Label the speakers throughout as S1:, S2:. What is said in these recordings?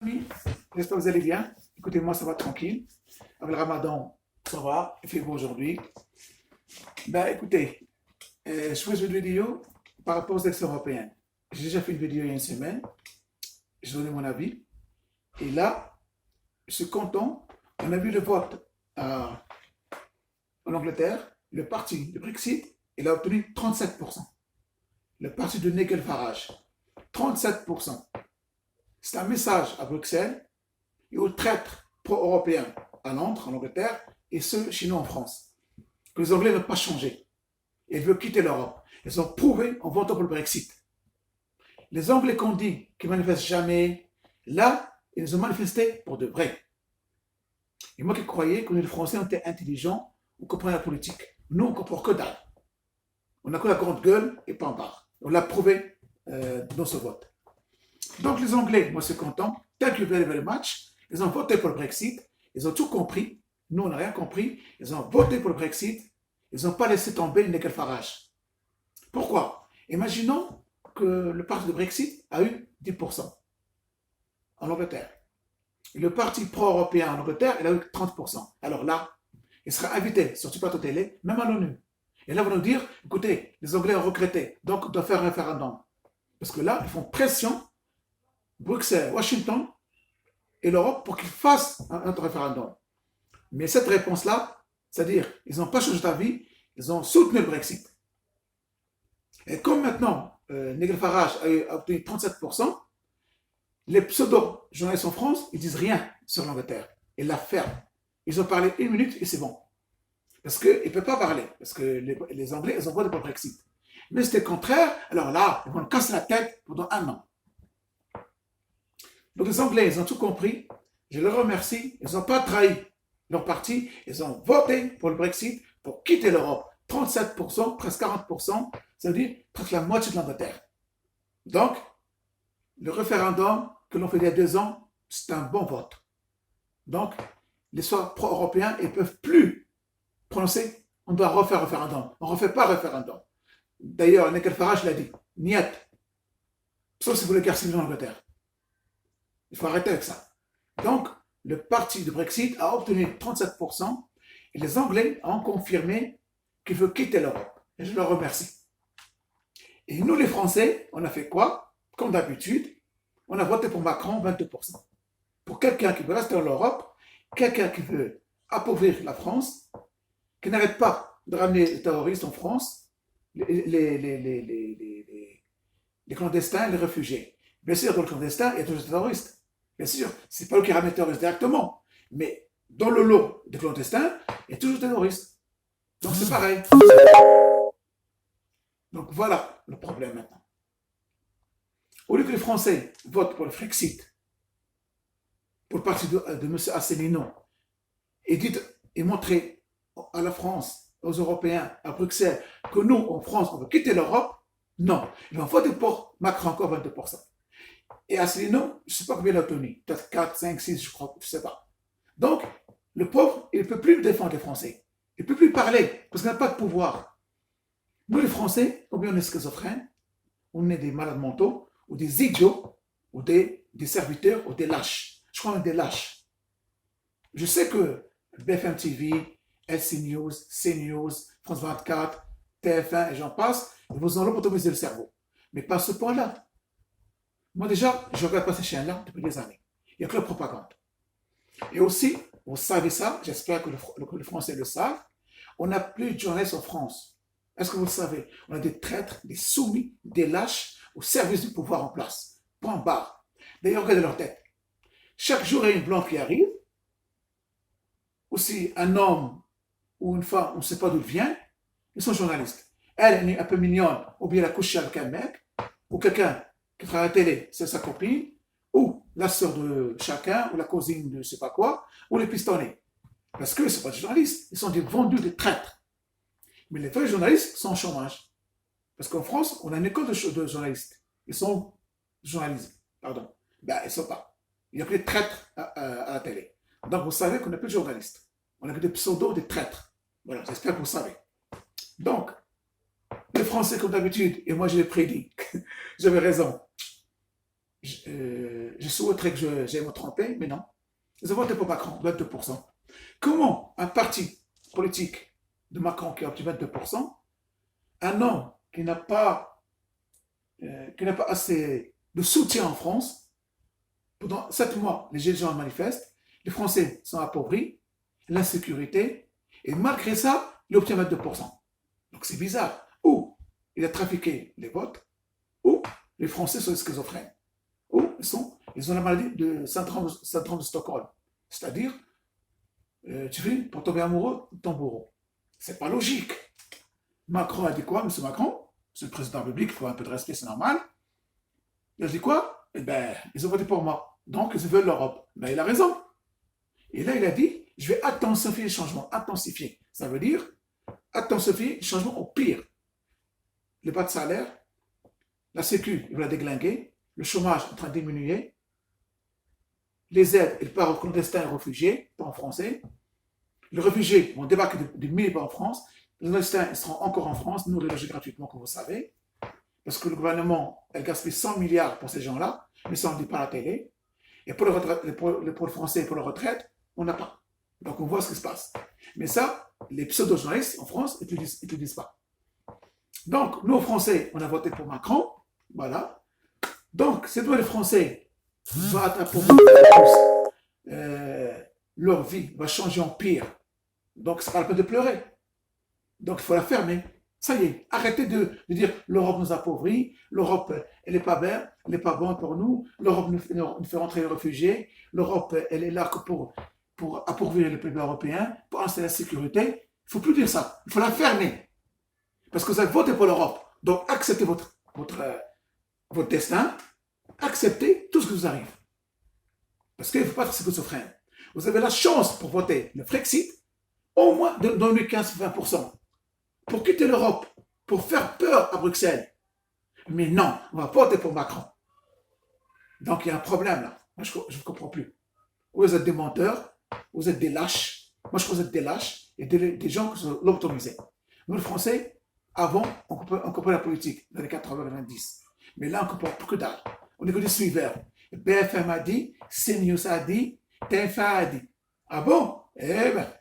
S1: amis, j'espère que vous allez bien. Écoutez, moi ça va tranquille. Avec le ramadan, ça va, il fait beau aujourd'hui. Écoutez, je fais une vidéo par rapport aux élections européennes. J'ai déjà fait une vidéo il y a une semaine, j'ai donné mon avis. Et là, je suis content. On a vu le vote en Angleterre, le parti de Brexit, il a obtenu 37%. Le parti de Nigel Farage, 37%. C'est un message à Bruxelles et aux traîtres pro-européens à Londres, en Angleterre, et ceux chez nous en France, que les Anglais ne veulent pas changer. Ils veulent quitter l'Europe. Ils ont prouvé en votant pour le Brexit. Les Anglais qu'on dit qu'ils ne manifestent jamais, là, ils ont manifesté pour de vrai. Et moi qui croyais que les Français étaient intelligents, on comprenait la politique. Nous, on ne comprend que dalle. On a que la grande gueule et pas en barre. On l'a prouvé dans ce vote. Donc les Anglais, moi je suis content, thank you very, very much. Ils ont voté pour le Brexit, ils ont tout compris. Nous, on n'a rien compris. Ils ont voté pour le Brexit, ils n'ont pas laissé tomber Nigel Farage. Pourquoi? Imaginons que le parti de Brexit a eu 10% en Angleterre. Et le parti pro-européen en Angleterre, il a eu 30%. Alors là, il sera invité sur ce plateau télé, même à l'ONU. Et là, ils vont nous dire, écoutez, les Anglais ont regretté, donc on doit faire un référendum. Parce que là, ils font pression, Bruxelles, Washington et l'Europe pour qu'ils fassent un référendum. Mais cette réponse-là, c'est-à-dire, ils n'ont pas changé d'avis, ils ont soutenu le Brexit. Et comme maintenant, Nigel Farage a obtenu 37%, les pseudo-journalistes en France, ils disent rien sur l'Angleterre. Ils la ferment. Ils ont parlé une minute et c'est bon. Parce qu'ils ne peuvent pas parler. Parce que les Anglais, ils ont voté pour le Brexit. Mais c'était le contraire. Alors là, ils vont casser la tête pendant un an. Donc les Anglais, ils ont tout compris. Je les remercie. Ils n'ont pas trahi leur parti. Ils ont voté pour le Brexit pour quitter l'Europe. 37%, presque 40%, ça veut dire presque la moitié de l'Angleterre. Donc, le référendum que l'on fait il y a 2 ans, c'est un bon vote. Donc, les soins pro-européens, ils ne peuvent plus prononcer, on doit refaire référendum. On ne refait pas référendum. D'ailleurs, Nigel Farage l'a dit, niet. Sauf si vous voulez guerre civile en Angleterre. Il faut arrêter avec ça. Donc, le parti de Brexit a obtenu 37% et les Anglais ont confirmé qu'ils veulent quitter l'Europe. Et je leur remercie. Et nous, les Français, on a fait quoi? Comme d'habitude, on a voté pour Macron 22%. Pour quelqu'un qui veut rester dans l'Europe, quelqu'un qui veut appauvrir la France, qui n'arrête pas de ramener les terroristes en France, les clandestins, les réfugiés. Bien sûr, dans le clandestin, il y a toujours des terroristes. Bien sûr, ce n'est pas eux qui ramènent les terroristes directement. Mais dans le lot des clandestins, il y a toujours des terroristes. Donc c'est pareil. Donc voilà le problème maintenant. Au lieu que les Français votent pour le Frexit, pour le parti de M. Asselineau, et montrer à la France, aux Européens, à Bruxelles, que nous, en France, on veut quitter l'Europe, non. Ils vont voter pour Macron encore 22%. Et Asselineau, je ne sais pas combien il a obtenu, peut-être 4, 5, 6, je crois, je ne sais pas. Donc, le pauvre, il ne peut plus défendre les Français. Il ne peut plus parler, parce qu'il n'a pas de pouvoir. Nous, les Français, ou bien on est schizophrènes, on est des malades mentaux, ou des idiots, ou des serviteurs, ou des lâches. Je crois qu'on est des lâches. Je sais que BFM TV, LC News, CNews, France 24, TF1 et j'en passe, ils vous ont lobotomisé le cerveau. Mais pas à ce point-là. Moi déjà, je ne regarde pas ces chaînes-là depuis des années. Il n'y a que la propagande. Et aussi, vous savez ça, j'espère que les Français le savent, on n'a plus de journalistes en France. Est-ce que vous le savez? On a des traîtres, des soumis, des lâches au service du pouvoir en place. Point barre. D'ailleurs, regardez leur tête. Chaque jour, il y a une blanche qui arrive. Aussi, un homme ou une femme, on ne sait pas d'où il vient, ils sont journalistes. Elle est un peu mignonne, ou bien elle a couché avec un mec, ou quelqu'un qui travaille à la télé, c'est sa copine, ou la sœur de chacun, ou la cousine de je ne sais pas quoi, ou les pistonnés. Parce que ce ne sont pas des journalistes, ils sont des vendus, des traîtres. Mais les vrais journalistes sont en chômage. Parce qu'en France, on a une école de journalistes. Ils sont journalistes, pardon. Ils ne sont pas. Il n'y a que des traîtres à la télé. Donc vous savez qu'on n'a plus de journalistes. On n'a que des pseudos, des traîtres. Voilà, j'espère que vous savez. Donc, les Français, comme d'habitude, et moi je l'ai prédit, j'avais raison. je souhaiterais que j'aille me tromper, mais non. Ils ont voté pour Macron, 22%. Comment un parti politique de Macron qui a obtenu 22%, un homme qui n'a pas assez de soutien en France, pendant 7 mois, les gens manifestent, les Français sont appauvris, l'insécurité, et malgré ça, il obtient 22%. Donc c'est bizarre. Ou il a trafiqué les votes, ou les Français sont schizophrènes, ou ils ont la maladie de syndrome de Stockholm. C'est-à-dire, tu fais pour tomber amoureux de ton bourreau. C'est pas logique. Macron a dit quoi, M. Macron? C'est le président de la République, il faut un peu de respect, c'est normal. Il a dit quoi? Eh bien, ils ont voté pour moi. Donc, ils veulent l'Europe. Ben, il a raison. Et là, il a dit, je vais intensifier les changements. Intensifier. Ça veut dire, intensifier les changements au pire. Les bas de salaire, la sécu, il va la déglinguer, le chômage est en train de diminuer, les aides, ils partent aux clandestins et réfugiés, pas en français. Les réfugiés vont débarquer de milliers en France. Les clandestins, ils seront encore en France, nous, les loger gratuitement, comme vous savez. Parce que le gouvernement, elle gaspille 100 milliards pour ces gens-là, mais ça, on ne dit pas à la télé. Et pour le français et pour la retraite, on n'a pas. Donc, on voit ce qui se passe. Mais ça, les pseudo-journalistes en France, ils ne te disent pas. Donc, nous, Français, on a voté pour Macron. Voilà. Donc, c'est toi, les Français, vont appauvrir plus. Leur vie va changer en pire. Donc, c'est pas la peine de pleurer. Donc, il faut la fermer. Ça y est, arrêtez de dire l'Europe nous appauvrit, l'Europe, elle n'est pas belle, elle n'est pas bonne pour nous, l'Europe nous fait rentrer les réfugiés, l'Europe, elle est là que pour appauvrir les pays européens, pour installer la sécurité. Il ne faut plus dire ça. Il faut la fermer. Parce que vous avez voté pour l'Europe. Donc, acceptez votre destin, acceptez tout ce qui vous arrive. Parce qu'il ne faut pas être schizophrène. Vous avez la chance pour voter le Frexit, au moins dans les 15-20%. Pour quitter l'Europe, pour faire peur à Bruxelles. Mais non, on va voter pour Macron. Donc il y a un problème là. Moi, je ne comprends plus. Vous êtes des menteurs, vous êtes des lâches. Moi, je crois que vous êtes des lâches et des gens qui sont lobotomisés. Nous, les Français, avant, on comprenait la politique dans les 80-90. Mais là, on ne comprend plus que dalle. On est que des suiveurs. BFM a dit, CNews a dit, TF1 a dit. Ah bon? Eh bien.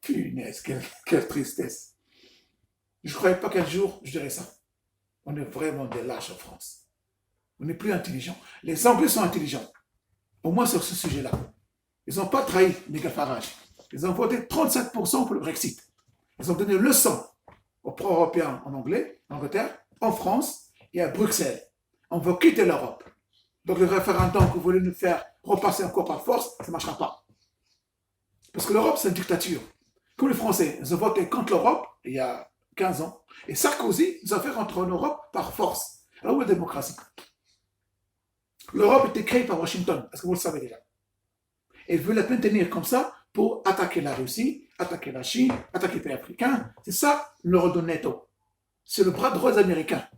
S1: Punaise, quelle tristesse. Je ne croyais pas qu'un jour je dirais ça. On est vraiment des lâches en France. On n'est plus intelligents. Les Anglais sont intelligents. Au moins sur ce sujet-là. Ils n'ont pas trahi Nigel Farage. Ils ont voté 35% pour le Brexit. Ils ont donné une leçon aux pro-européens en Angleterre, en France et à Bruxelles. On veut quitter l'Europe. Donc le référendum que vous voulez nous faire repasser encore par force, ça ne marchera pas. Parce que l'Europe, c'est une dictature. Comme les Français, ils ont voté contre l'Europe il y a 15 ans. Et Sarkozy nous a fait rentrer en Europe par force. Alors où est la démocratie? L'Europe était créée par Washington, parce que vous le savez déjà. Et il veut la maintenir comme ça pour attaquer la Russie, attaquer la Chine, attaquer les pays africains. C'est ça l'euro de netto. C'est le bras droit des Américains.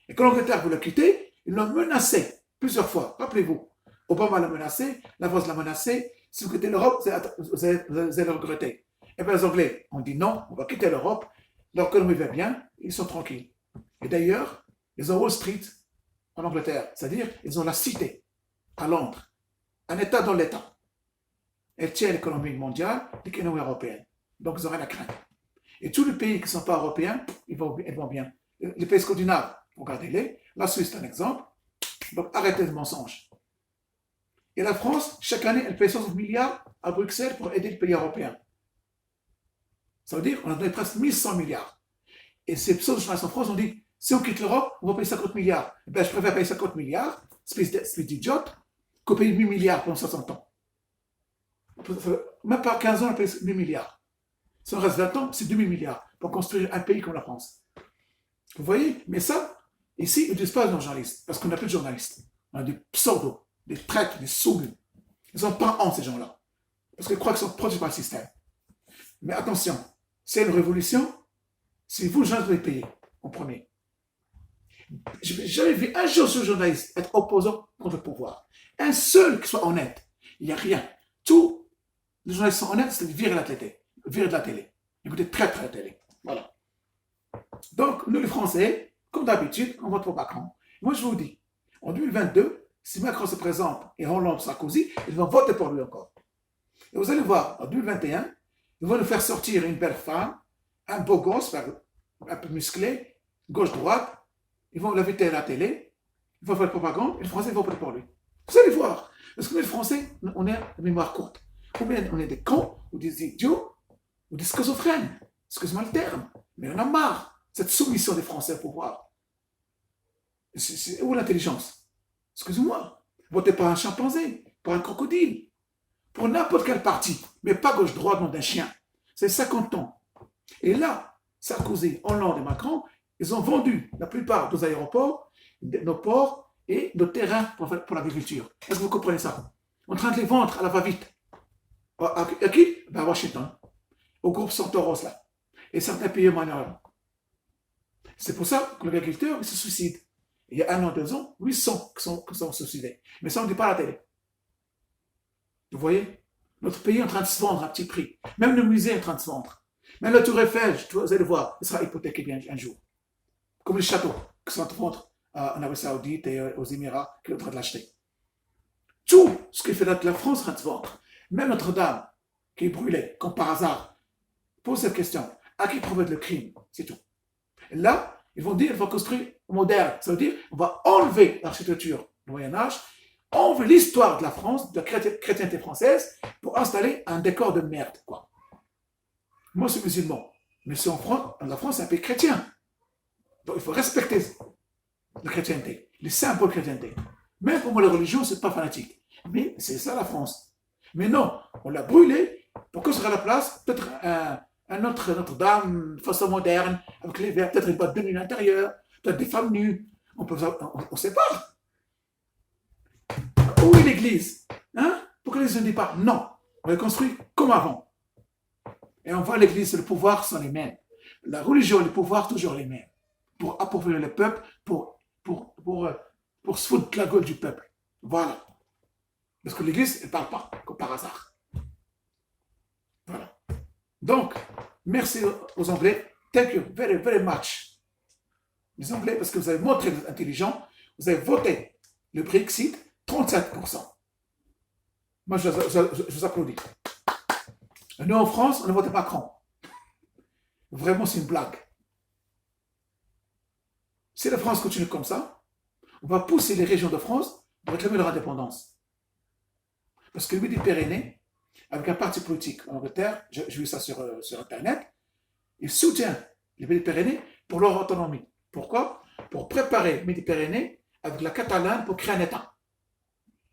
S1: Et quand l'Angleterre voulait quitter, ils l'ont menacé plusieurs fois. Rappelez-vous, Obama l'a menacé, la France l'a menacé. Si vous quittez l'Europe, vous allez le regretter. Et bien les Anglais ont dit non, on va quitter l'Europe. Leur économie va bien, ils sont tranquilles. Et d'ailleurs, ils ont Wall Street en Angleterre, c'est-à-dire ils ont la cité à Londres, un État dans l'État. Elle tient l'économie mondiale, l'économie européenne. Donc ils n'ont rien à craindre. Et tous les pays qui ne sont pas européens, ils vont bien. Les pays scandinaves, regardez-les. La Suisse, c'est un exemple. Donc arrêtez le mensonge. Et la France, chaque année, elle paye 60 milliards à Bruxelles pour aider les pays européens. Ça veut dire qu'on a donné presque 1100 milliards. Et ces pseudo-journalistes en France ont dit, si on quitte l'Europe, on va payer 50 milliards. Eh bien, je préfère payer 50 milliards, espèce d'idiote, que payer 8 milliards pendant 60 ans. Même pas 15 ans, on paye 8 milliards. Si on reste 20 ans, c'est 2000 milliards pour construire un pays comme la France. Vous voyez? Mais ça, ici, ils ne disent pas aux journalistes, parce qu'on n'a plus de journalistes. On a des pseudos, des traîtres, des soumis. Ils n'ont pas honte, ces gens-là. Parce qu'ils croient qu'ils sont produits par le système. Mais attention, c'est une révolution, c'est vous, les journalistes, qui devez payer en premier. Je n'ai jamais vu un jour ce journaliste être opposant contre le pouvoir. Un seul qui soit honnête. Il n'y a rien. Tous les journalistes sont honnêtes, c'est de virer de la télé. Écoutez très la télé. Voilà. Donc, nous les Français, comme d'habitude, on vote pour Macron. Moi, je vous dis, en 2022, si Macron se présente et Hollande, Sarkozy, ils vont voter pour lui encore. Et vous allez voir, en 2021, ils vont nous faire sortir une belle femme, un beau gosse, un peu musclé, gauche-droite. Ils vont l'inviter à la télé, ils vont faire la propagande, et les Français vont voter pour lui. Vous allez voir. Parce que les Français, on a une mémoire courte. Ou bien on est des cons, ou des idiots, ou des schizophrènes. Excuse-moi le terme. Mais on a marre. Cette soumission des Français au pouvoir. Où l'intelligence? Excusez-moi. Votez par un chimpanzé, par un crocodile, pour n'importe quel parti, mais pas gauche-droite, non d'un chien. C'est 50 ans. Et là, Sarkozy, Hollande et Macron, ils ont vendu la plupart de nos aéroports, nos ports et nos terrains pour l'agriculture. Est-ce que vous comprenez ça? On est en train de les vendre à la va-vite. À qui? À Washington. Au groupe Santoros, là. Et certains pays mondiaux. C'est pour ça que l'agriculteur se suicide. Il y a 1 an, 2 ans, 800 qui sont suicidés. Mais ça, on ne dit pas à la télé. Vous voyez? Notre pays est en train de se vendre à petit prix. Même le musée est en train de se vendre. Même la Tour Eiffel, vous allez voir, il sera hypothéqué bien un jour. Comme les châteaux qui sont en train de vendre en Arabie Saoudite et aux Émirats qui sont en train de l'acheter. Tout ce qui fait la France est en train de se vendre. Même Notre-Dame, qui est brûlée, comme par hasard, pose cette question. À qui provient le crime? C'est tout. Et là, ils vont dire, il faut construire moderne. Ça veut dire, on va enlever l'architecture du Moyen-Âge, enlever l'histoire de la France, de la chrétienté française, pour installer un décor de merde, quoi. Moi, je suis musulman. Mais c'est la France, c'est un pays chrétien. Donc, il faut respecter la chrétienté, les symboles de chrétienté. Même pour moi, la religion, c'est pas fanatique. Mais c'est ça, la France. Mais non, on l'a brûlé pour que ce soit à la place, peut-être un autre Notre-Dame, de façon moderne, avec les verres, peut-être une boîte de nuit à l'intérieur, peut-être des femmes nues. On ne sait pas. Où est l'église? Hein? Pourquoi l'église ne dit pas non? On la construit comme avant. Et on voit l'église, le pouvoir sont les mêmes. La religion et le pouvoir, toujours les mêmes. Pour appauvrir le peuple, pour se foutre de la gueule du peuple. Voilà. Parce que l'église, elle ne parle pas, comme par hasard. Voilà. Donc, merci aux Anglais. Thank you very, very much. Les Anglais, parce que vous avez montré que vous êtes intelligents, vous avez voté le Brexit, 37%. Moi, je vous applaudis. Nous, en France, on a voté Macron. Vraiment, c'est une blague. Si la France continue comme ça, on va pousser les régions de France à réclamer leur indépendance. Parce que le Midi-Pyrénées, avec un parti politique en Angleterre, j'ai vu ça sur Internet, il soutient les Midi-Pyrénées pour leur autonomie. Pourquoi? Pour préparer les Midi-Pyrénées avec la Catalogne pour créer un État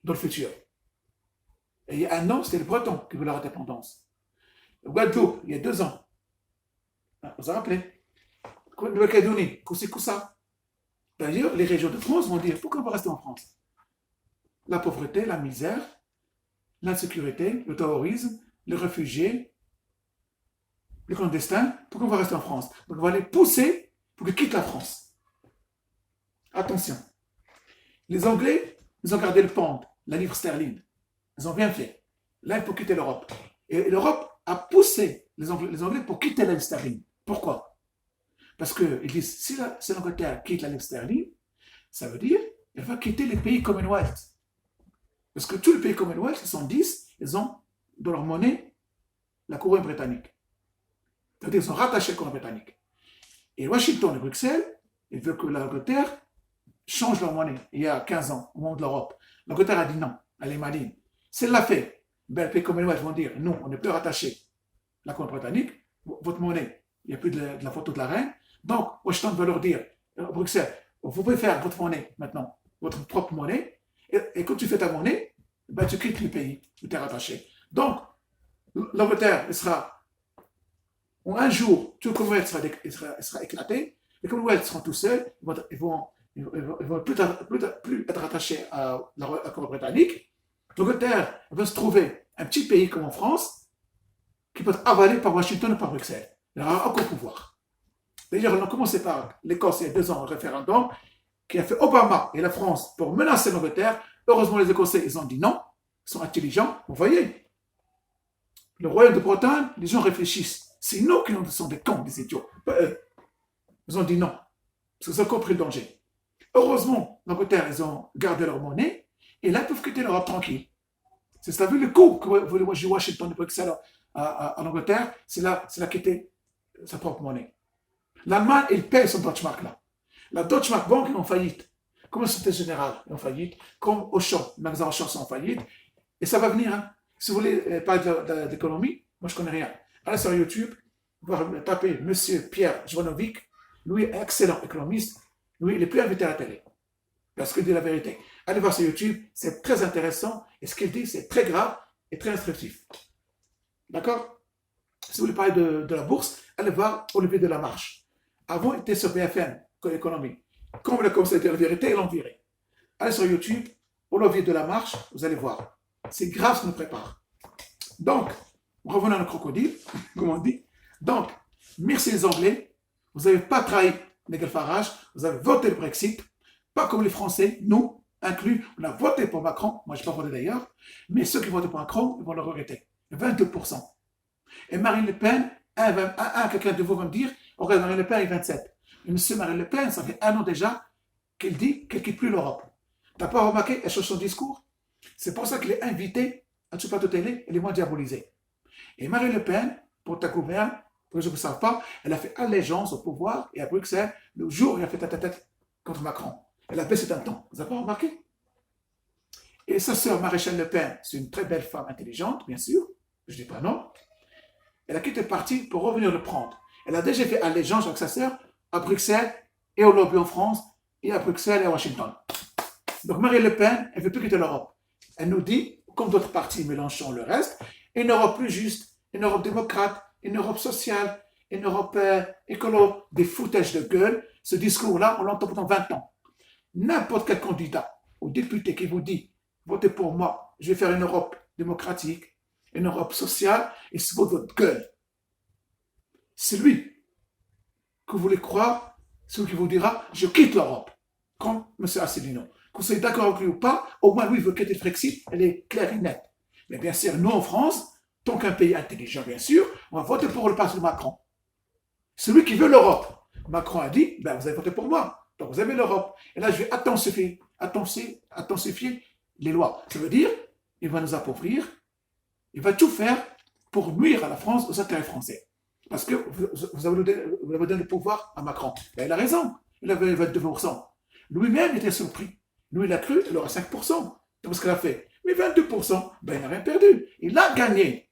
S1: dans le futur. Et il y a 1 an, c'était les Bretons qui voulaient leur indépendance. Guadeloupe, il y a 2 ans. Vous vous rappelez? Nouvelle-Calédonie, Koussa. D'ailleurs, les régions de France vont dire pourquoi on va rester en France? La pauvreté, la misère, l'insécurité, le terrorisme, les réfugiés, les clandestins, pourquoi on va rester en France? Donc on va les pousser pour qu'ils quittent la France. Attention. Les Anglais, ils ont gardé le pound, la livre sterling. Ils ont bien fait. Là, il faut quitter l'Europe. Et l'Europe a poussé les Anglais pour quitter la livre sterling. Pourquoi? Parce qu'ils disent, si l'Angleterre quitte la livre sterling, ça veut dire qu'elle va quitter les pays Commonwealth. Parce que tous les pays Commonwealth, ils sont 10, ils ont dans leur monnaie la couronne britannique. C'est-à-dire qu'ils sont rattachés à la couronne britannique. Et Washington et Bruxelles, ils veulent que l'Angleterre change leur monnaie. Il y a 15 ans, au moment de l'Europe. L'Angleterre a dit non, elle est maligne. Si elle l'a fait, ben, les pays Commonwealth vont dire non, on n'est plus rattaché à la couronne britannique, votre monnaie, il n'y a plus de la photo de la reine. Donc, Washington va leur dire, Bruxelles, vous pouvez faire votre monnaie maintenant, votre propre monnaie, et quand tu fais ta monnaie, ben, tu quittes le pays où tu es rattaché. Donc, l'Angleterre, elle sera, un jour, tout le Commonwealth sera éclaté, les Commonwealth seront tout seuls, ils vont plus être rattachés à la couronne britannique. L'Angleterre va se trouver un petit pays comme en France, qui peut être avalé par Washington ou par Bruxelles. Il aura aucun pouvoir. D'ailleurs, on a commencé par l'Écosse il y a 2 ans, un référendum qui a fait Obama et la France pour menacer l'Angleterre. Heureusement, les Écossais, ils ont dit non. Ils sont intelligents. Vous voyez, le royaume de Bretagne, les gens réfléchissent. C'est nous qui sont des cons, des idiots. Pas eux. Ils ont dit non. Parce qu'ils ont compris le danger. Heureusement, l'Angleterre, ils ont gardé leur monnaie et là, ils peuvent quitter l'Europe tranquille. C'est ça, vu le coût que Washington de Bruxelles à l'Angleterre, c'est là quitter sa propre monnaie. L'Allemagne, il paye son Deutschmark là. La Deutschmark Bank est en faillite. Comme la Société Générale est en faillite, comme Auchan, les magasins Auchan sont en faillite. Et ça va venir. Hein. Si vous voulez parler d'économie, moi je connais rien. Allez sur YouTube, tapez Monsieur Pierre Jovanovic. Lui est excellent économiste. Lui, il est plus invité à la télé. Parce qu'il dit la vérité. Allez voir sur YouTube, c'est très intéressant. Et ce qu'il dit, c'est très grave et très instructif. D'accord? Si vous voulez parler de la bourse, allez voir Olivier Delamarche. Avant, il était sur BFM, économie. Quand il a commencé à dire la vérité, il l'en virait. Allez sur YouTube, Olivier Delamarche, vous allez voir. C'est grave ce qu'on nous prépare. Donc, revenons à nos crocodiles, comme on dit. Donc, merci les Anglais. Vous n'avez pas trahi Nigel Farage. Vous avez voté le Brexit. Pas comme les Français, nous, inclus. On a voté pour Macron. Moi, je n'ai pas voté d'ailleurs. Mais ceux qui votent pour Macron, ils vont le regretter. 22%. Et Marine Le Pen, quelqu'un de vous va me dire, regarde, Marine Le Pen est 27. Et monsieur Marine Le Pen, ça fait 1 an déjà qu'elle dit qu'elle ne quitte plus l'Europe. Tu n'as pas remarqué, elle change son discours. C'est pour ça qu'elle est invitée à tout plateau télé, elle est moins diabolisée. Et Marine Le Pen, pour ta gouverne, pour ceux qui ne savent pas, elle a fait allégeance au pouvoir et à Bruxelles le jour où elle a fait tête-à-tête contre Macron. Elle a baissé d'un temps. Vous n'avez pas remarqué? Et sa sœur Maréchal Le Pen, c'est une très belle femme intelligente, bien sûr. Je ne dis pas non. Elle a quitté le parti pour revenir le prendre. Elle a déjà fait allégeance avec sa sœur à Bruxelles et au lobby en France et à Bruxelles et à Washington. Donc Marine Le Pen, elle ne veut plus quitter l'Europe. Elle nous dit, comme d'autres partis, Mélenchon, le reste, une Europe plus juste, une Europe démocrate, une Europe sociale, une Europe écolo, des foutages de gueule. Ce discours-là, on l'entend pendant 20 ans. N'importe quel candidat ou député qui vous dit, votez pour moi, je vais faire une Europe démocratique, une Europe sociale, et c'est votre gueule. C'est lui que vous voulez croire, celui qui vous dira, je quitte l'Europe, comme M. Asselineau. Que vous soyez d'accord avec lui ou pas, au moins lui, il veut quitter le Brexit, elle est claire et nette. Mais bien sûr, nous en France, tant qu'un pays intelligent, bien sûr, on va voter pour le parti de Macron. Celui qui veut l'Europe. Macron a dit, ben, vous avez voté pour moi, donc vous avez l'Europe. Et là, je vais intensifier les lois. Ça veut dire, il va nous appauvrir, il va tout faire pour nuire à la France, aux intérêts français. Parce que vous avez donné le pouvoir à Macron. Ben, il a raison, il avait 22%. Lui-même était surpris. Lui, il a cru qu'il aurait 5%. C'est ce qu'il a fait. Mais 22%, ben, il n'a rien perdu. Il a gagné.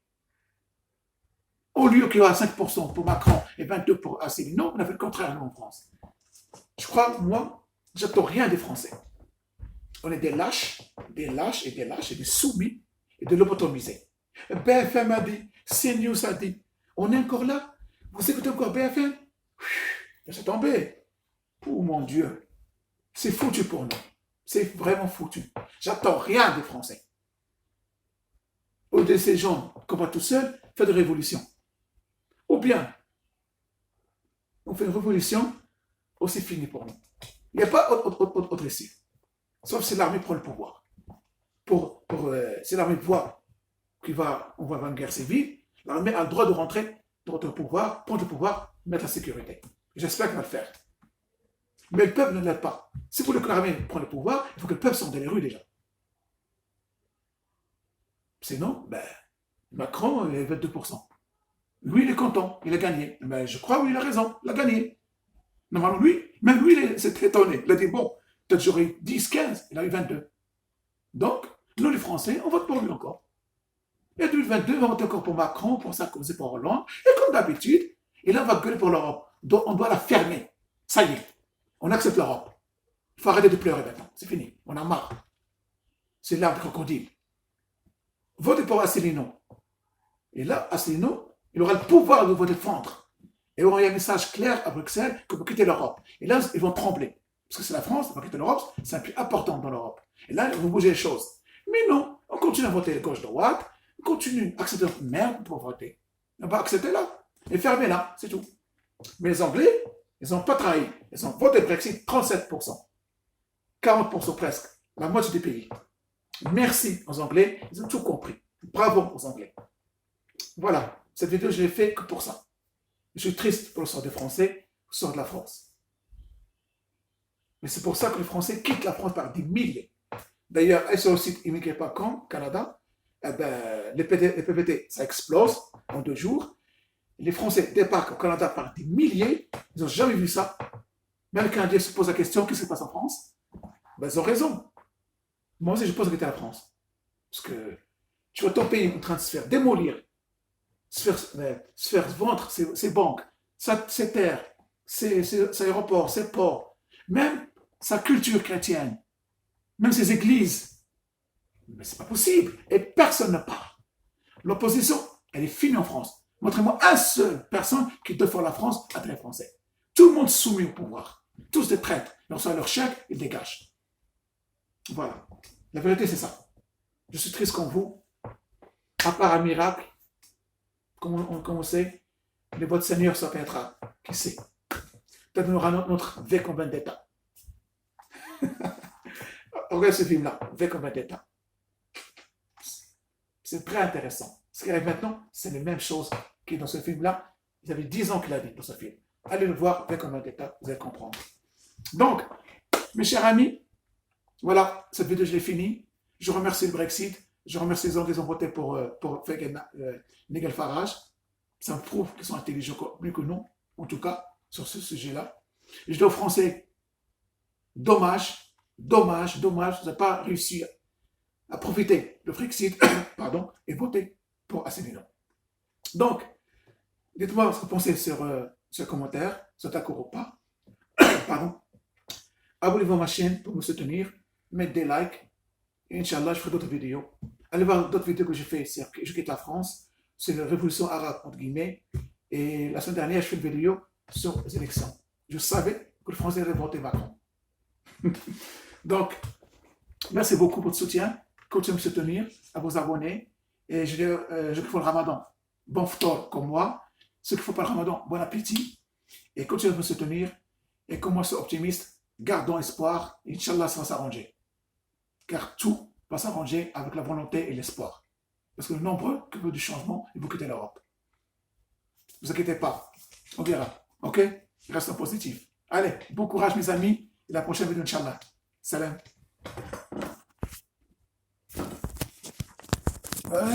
S1: Au lieu qu'il y aura 5% pour Macron et 22% pour Asselineau, on a fait le contraire, nous, en France. Je crois, moi, j'attends rien des Français. On est des lâches et des soumis et de lobotomisés. BFM a dit, CNews a dit, on est encore là. Vous écoutez encore BFM? Laissez tomber. Oh mon Dieu, c'est foutu pour nous. C'est vraiment foutu. J'attends rien des Français. Ou de ces gens qu'on va tout seul faire de révolution. Ou bien, on fait une révolution, ou c'est fini pour nous. Il n'y a pas autre issue. Sauf si l'armée prend le pouvoir. Si l'armée voit qu'on va avoir une guerre civile, l'armée a le droit de rentrer dans le pouvoir, prendre le pouvoir, mettre la sécurité. J'espère qu'elle va le faire. Mais le peuple ne l'aide pas. Si vous voulez que l'armée prenne le pouvoir, il faut que le peuple sorte dans les rues déjà. Sinon, ben, Macron est 22%. Lui, il est content, il a gagné. Mais je crois, oui, il a raison, il a gagné. Normalement, même lui, il s'est étonné. Il a dit, bon, peut-être j'aurai 10, 15, il a eu 22. Donc, nous, les Français, on vote pour lui encore. Et 2022, on va voter encore pour Macron, pour Sarkozy, pour Hollande. Et comme d'habitude, et là, on va gueuler pour l'Europe. Donc, on doit la fermer. Ça y est, on accepte l'Europe. Il faut arrêter de pleurer maintenant. C'est fini, on a marre. C'est l'arbre de crocodile. Votez pour Asselineau. Et là, Asselineau, il aura le pouvoir de vous défendre. Et il y aura un message clair à Bruxelles que vous quittez l'Europe. Et là, ils vont trembler. Parce que c'est la France, on va quitter l'Europe, c'est un pays important dans l'Europe. Et là, ils vont bouger les choses. Mais non, on continue à voter gauche-droite, on continue à accepter notre merde pour voter. On va accepter là, et fermer là, c'est tout. Mais les Anglais, ils n'ont pas trahi. Ils ont voté le Brexit 37%. 40% presque, la moitié du pays. Merci aux Anglais, ils ont tout compris. Bravo aux Anglais. Voilà, cette vidéo, je l'ai fait que pour ça. Je suis triste pour le sort des Français, le sort de la France. Mais c'est pour ça que les Français quittent la France par des milliers. D'ailleurs, sur le site immigré.com, Canada, eh ben, les PVT, ça explose en 2 jours. Les Français débarquent au Canada par des milliers. Ils n'ont jamais vu ça. Même les Canadiens se posent la question, qu'est-ce qui se passe en France? Ben, ils ont raison. Moi aussi, je pose la question à la France. Parce que tu vois ton pays en train de se faire démolir, se faire vendre ses banques, ses terres, ses aéroports, ses ports, même sa culture chrétienne, même ses églises. Mais c'est pas possible. Et personne ne parle. L'opposition, elle est finie en France. Montrez-moi une seule personne qui défend la France à travers les Français. Tout le monde soumis au pouvoir. Tous des traîtres. Ils reçoivent leur chèque, ils dégagent. Voilà. La vérité, c'est ça. Je suis triste comme vous. À part un miracle, comme on sait, le votre Seigneur s'appellera. Qui sait? Peut-être qu'on aura notre V comme Vendetta. Regarde ce film-là, V comme Vendetta. C'est très intéressant. Ce qui arrive maintenant, c'est la même chose qui est dans ce film-là. Il y avait 10 ans qu'il a dit dans ce film. Allez le voir, V comme Vendetta, vous allez comprendre. Donc, mes chers amis, voilà, cette vidéo, je l'ai finie. Je remercie le Brexit. Je remercie les gens qui ont voté pour Nigel Farage. Ça me prouve qu'ils sont intelligents mieux que nous, en tout cas, sur ce sujet-là. Et je dis aux Français, dommage, dommage, dommage, vous n'avez pas réussi à profiter du Brexit, pardon, et voter pour Asselineau. Donc, dites-moi ce que vous pensez sur ce commentaire, c'est d'accord ou pas. Pardon. Abonnez-vous à ma chaîne pour me soutenir, mettez des likes, et Inch'Allah, je ferai d'autres vidéos. Allez voir d'autres vidéos que j'ai fait, c'est Je quitte la France, c'est la révolution arabe, entre guillemets, et la semaine dernière, je fais une vidéo sur les élections. Je savais que le Français allait voter Macron. Donc, merci beaucoup pour votre soutien, continuez à me soutenir, à vous abonner, et je dis qu'il faut le ramadan, bon ftor comme moi, ceux qui ne font pas le ramadan, bon appétit, et continuez à me soutenir, et comme moi je suis optimiste, gardons espoir, Inch'Allah, ça va s'arranger. Car tout va s'arranger avec la volonté et l'espoir. Parce que le nombreux qui veulent du changement, ils vont quitter l'Europe. Ne vous inquiétez pas, on verra. Ok? Restons positifs. Allez, bon courage mes amis, et la prochaine vidéo, Inch'Allah. Salam.